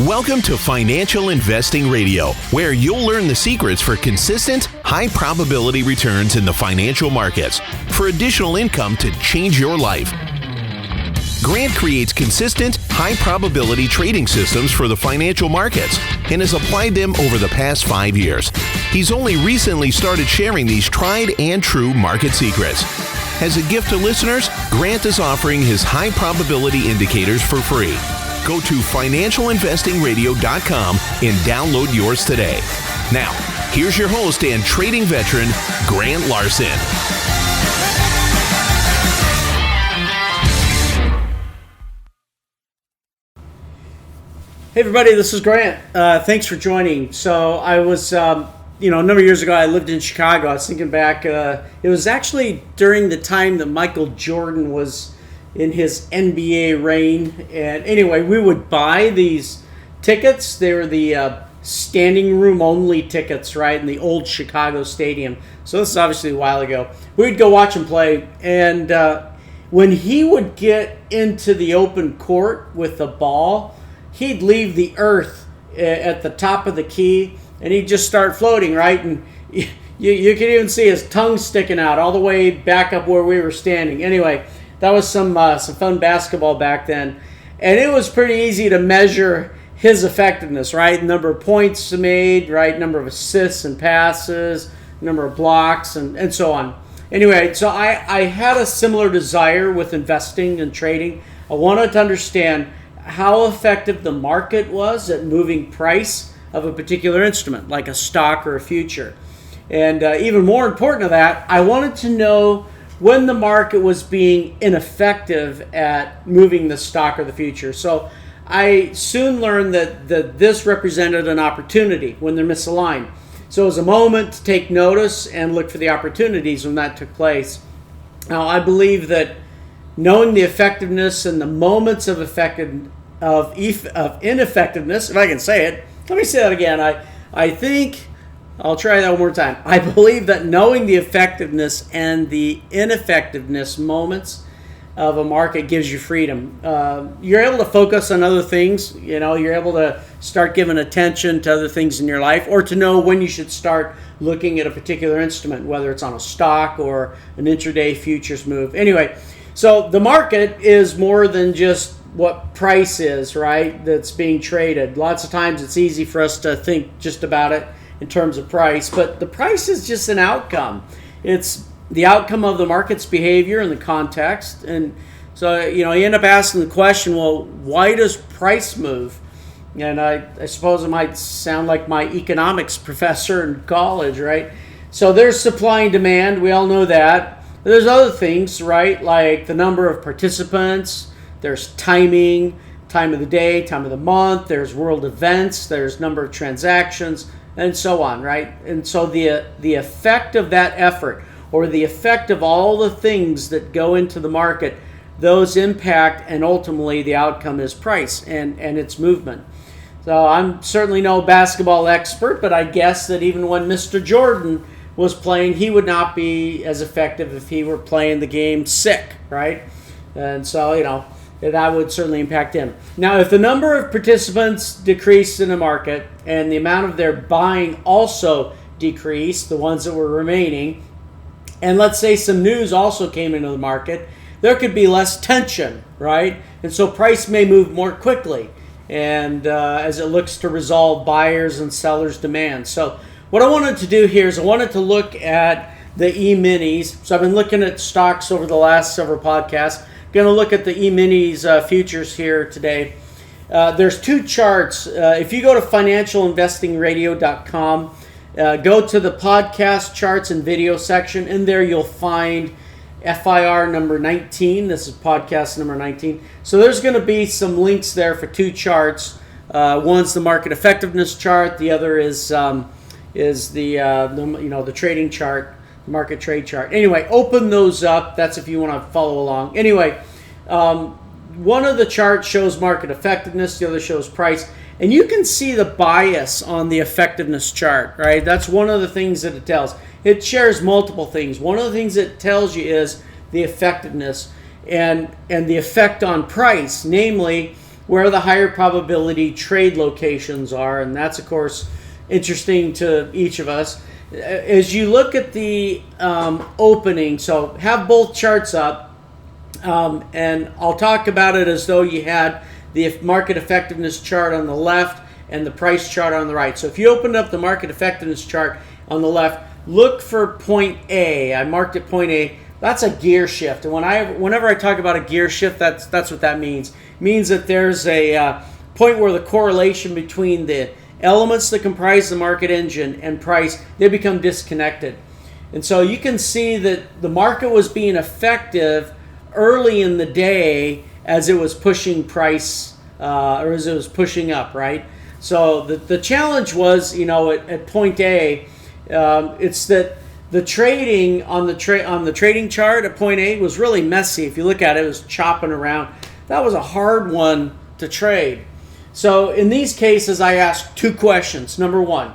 Welcome to Financial Investing Radio, where you'll learn the secrets for consistent, high-probability returns in the financial markets for additional income to change your life. Grant creates consistent, high-probability trading systems for the financial markets and has applied them over the past 5 years. He's only recently started sharing these tried and true market secrets. As a gift to listeners, Grant is offering his high-probability indicators for free. Go to financialinvestingradio.com and download yours today. Now, here's your host and trading veteran, Grant Larson. Hey everybody, this is Grant. Thanks for joining. So I was, a number of years ago, I lived in Chicago. I was thinking back, it was actually during the time that Michael Jordan was in his NBA reign. And anyway, we would buy these tickets. They were the standing room only tickets, right, in the old Chicago Stadium. So this is obviously a while ago. We'd go watch him play. And when he would get into the open court with the ball, he'd leave the earth at the top of the key and he'd just start floating, right? And you could even see his tongue sticking out all the way back up where we were standing. Anyway, that was some fun basketball back then. And it was pretty easy to measure his effectiveness, right? Number of points made, right? Number of assists and passes, number of blocks, and so on. Anyway, so I had a similar desire with investing and trading. I wanted to understand how effective the market was at moving price of a particular instrument, like a stock or a future. And even more important to that, I wanted to know when the market was being ineffective at moving the stock or the future. So I soon learned that this represented an opportunity when they're misaligned. So it was a moment to take notice and look for the opportunities when that took place. Now, I believe that knowing the effectiveness and the moments of ineffectiveness, if I can say it, let me say that again. I think, I'll try that one more time. I believe that knowing the effectiveness and the ineffectiveness moments of a market gives you freedom. You're able to focus on other things. You're able to start giving attention to other things in your life, or to know when you should start looking at a particular instrument, whether it's on a stock or an intraday futures move. Anyway, so the market is more than just what price is, right, that's being traded. Lots of times it's easy for us to think just about it in terms of price, but the price is just an outcome. It's the outcome of the market's behavior and the context. And so, you end up asking the question, well, why does price move? And I suppose it might sound like my economics professor in college, right? So there's supply and demand. We all know that. There's other things, right, like the number of participants. There's timing, time of the day, time of the month. There's world events. There's number of transactions, and so on, right? And so the effect of that effort, or the effect of all the things that go into the market, those impact, and ultimately the outcome is price and its movement. So I'm certainly no basketball expert, but I guess that even when Mr. Jordan was playing, he would not be as effective if he were playing the game sick, right? And so, that would certainly impact him. Now, if the number of participants decreased in the market and the amount of their buying also decreased, the ones that were remaining, and let's say some news also came into the market, there could be less tension, right? And so price may move more quickly, and as it looks to resolve buyers and sellers' demand. So what I wanted to do here is I wanted to look at the E-minis. So I've been looking at stocks over the last several podcasts. Going to look at the E-minis futures here today. There's two charts. If you go to financialinvestingradio.com, go to the podcast charts and video section. In there you'll find FIR number 19. This is podcast number 19. So there's going to be some links there for two charts. One's the market effectiveness chart. The other is the trading chart. Market trade chart. Anyway, open those up. That's if you want to follow along. Anyway, one of the charts shows market effectiveness. The other shows price. And you can see the bias on the effectiveness chart, right? That's one of the things that it tells. It shares multiple things. One of the things it tells you is the effectiveness and the effect on price. Namely, where the higher probability trade locations are, and that's of course interesting to each of us. As you look at the opening, so have both charts up, and I'll talk about it as though you had the market effectiveness chart on the left and the price chart on the right. So if you opened up the market effectiveness chart on the left, look for point A. I marked it point A. That's a gear shift, and whenever I talk about a gear shift, that's what that means. It means that there's a point where the correlation between the elements that comprise the market engine and price, they become disconnected. And so you can see that the market was being effective early in the day as it was pushing price, or as it was pushing up, right? So the challenge was, at point A, it's that the trading on the trading chart at point A was really messy. If you look at it, it was chopping around. That was a hard one to trade. So in these cases, I asked two questions. Number one,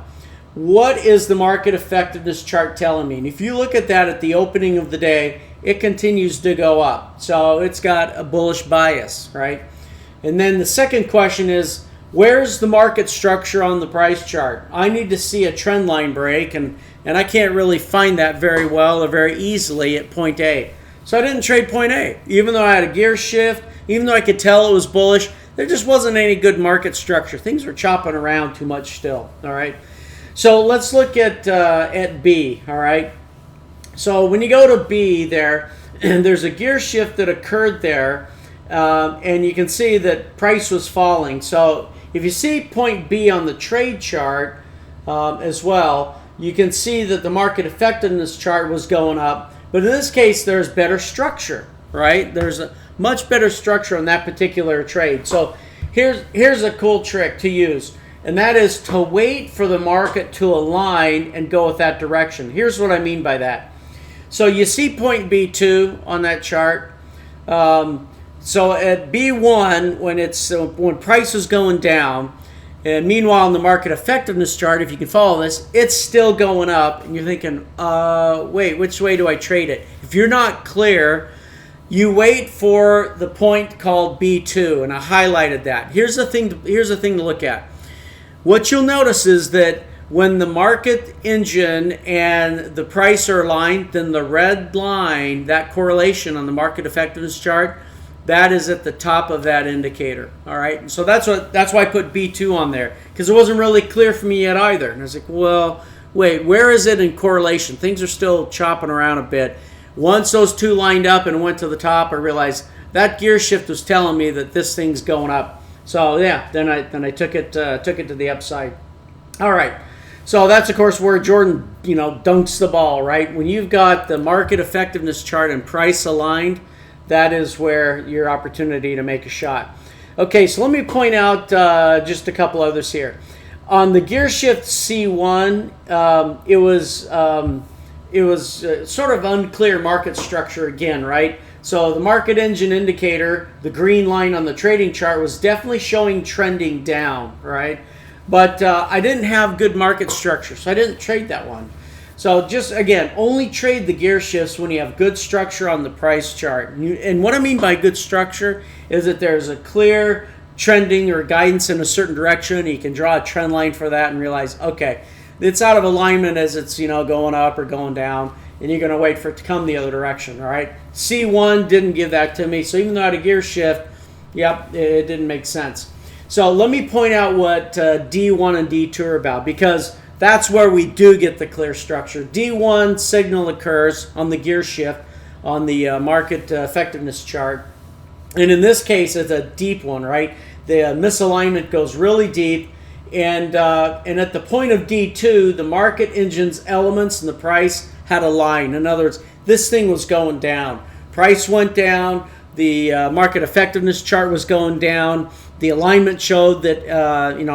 what is the market effectiveness chart telling me? And if you look at that at the opening of the day, it continues to go up. So it's got a bullish bias, right? And then the second question is, where's the market structure on the price chart? I need to see a trend line break, and I can't really find that very well or very easily at point A. So I didn't trade point A. Even though I had a gear shift, even though I could tell it was bullish, there just wasn't any good market structure. Things were chopping around too much still, all right? So let's look at B, all right? So when you go to B there, and there's a gear shift that occurred there, and you can see that price was falling. So if you see point B on the trade chart as well, you can see that the market effectiveness chart was going up. But in this case, there's better structure, right? There's a much better structure on that particular trade. So here's a cool trick to use, and that is to wait for the market to align and go with that direction. Here's what I mean by that. So you see point B2 on that chart. So at B1, when price is going down, and meanwhile in the market effectiveness chart, if you can follow this, it's still going up, and you're thinking, wait, which way do I trade it? If you're not clear, you wait for the point called B2, and I highlighted that. Here's the thing to look at. What you'll notice is that when the market engine and the price are aligned, then the red line, that correlation on the market effectiveness chart, that is at the top of that indicator. All right, so that's why I put B2 on there, because it wasn't really clear for me yet either. And I was like, well, wait, where is it in correlation? Things are still chopping around a bit. Once those two lined up and went to the top, I realized that gear shift was telling me that this thing's going up. So yeah, then I took it to the upside. All right. So that's, of course, where Jordan, dunks the ball, right? When you've got the market effectiveness chart and price aligned, that is where your opportunity to make a shot. Okay, so let me point out just a couple others here. On the gear shift C1, it was sort of unclear market structure again, right? So the market engine indicator, the green line on the trading chart, was definitely showing trending down, right? But I didn't have good market structure, so I didn't trade that one. So just, again, only trade the gear shifts when you have good structure on the price chart. And what I mean by good structure is that there's a clear trending or guidance in a certain direction, and you can draw a trend line for that and realize, okay, it's out of alignment as it's going up or going down, and you're going to wait for it to come the other direction, all right? C1 didn't give that to me, so even though I had a gear shift, yep, it didn't make sense. So let me point out what D1 and D2 are about, because that's where we do get the clear structure. D1 signal occurs on the gear shift on the market effectiveness chart. And in this case, it's a deep one, right? The misalignment goes really deep. And at the point of D2, the market engine's elements and the price had aligned. In other words, this thing was going down. Price went down. The market effectiveness chart was going down. The alignment showed that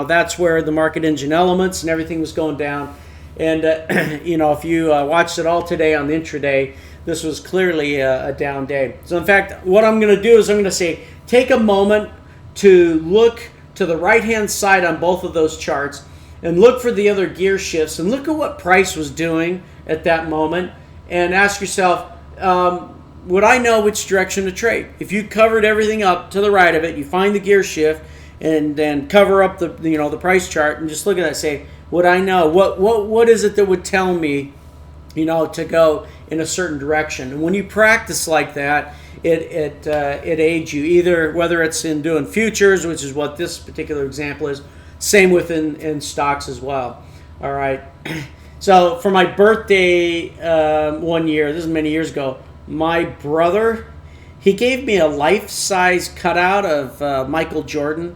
that's where the market engine elements and everything was going down. And if you watched it all today on the intraday, this was clearly a down day. So in fact, what I'm going to do is I'm going to say, take a moment to look to the right-hand side on both of those charts and look for the other gear shifts and look at what price was doing at that moment and ask yourself, would I know which direction to trade? If you covered everything up to the right of it, you find the gear shift and then cover up the price chart and just look at that and say, would I know? What is it that would tell me, to go in a certain direction? And when you practice like that, it aids you, either whether it's in doing futures, which is what this particular example is, same in stocks as well. All right. So for my birthday one year, this is many years ago, my brother, he gave me a life-size cutout of Michael Jordan.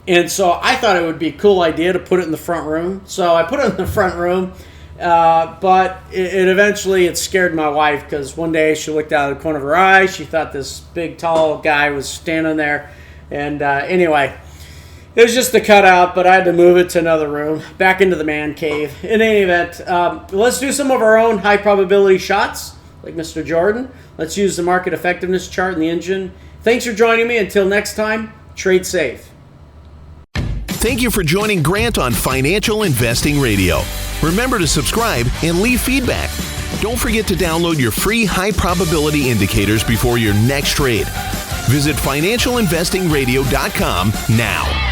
And so I thought it would be a cool idea to put it in the front room. So I put it in the front room, but it eventually scared my wife, because one day she looked out of the corner of her eye. She thought this big, tall guy was standing there. And anyway, it was just a cutout, but I had to move it to another room, back into the man cave. In any event, let's do some of our own high probability shots, like Mr. Jordan. Let's use the market effectiveness chart in the engine. Thanks for joining me. Until next time, trade safe. Thank you for joining Grant on Financial Investing Radio. Remember to subscribe and leave feedback. Don't forget to download your free high probability indicators before your next trade. Visit financialinvestingradio.com now.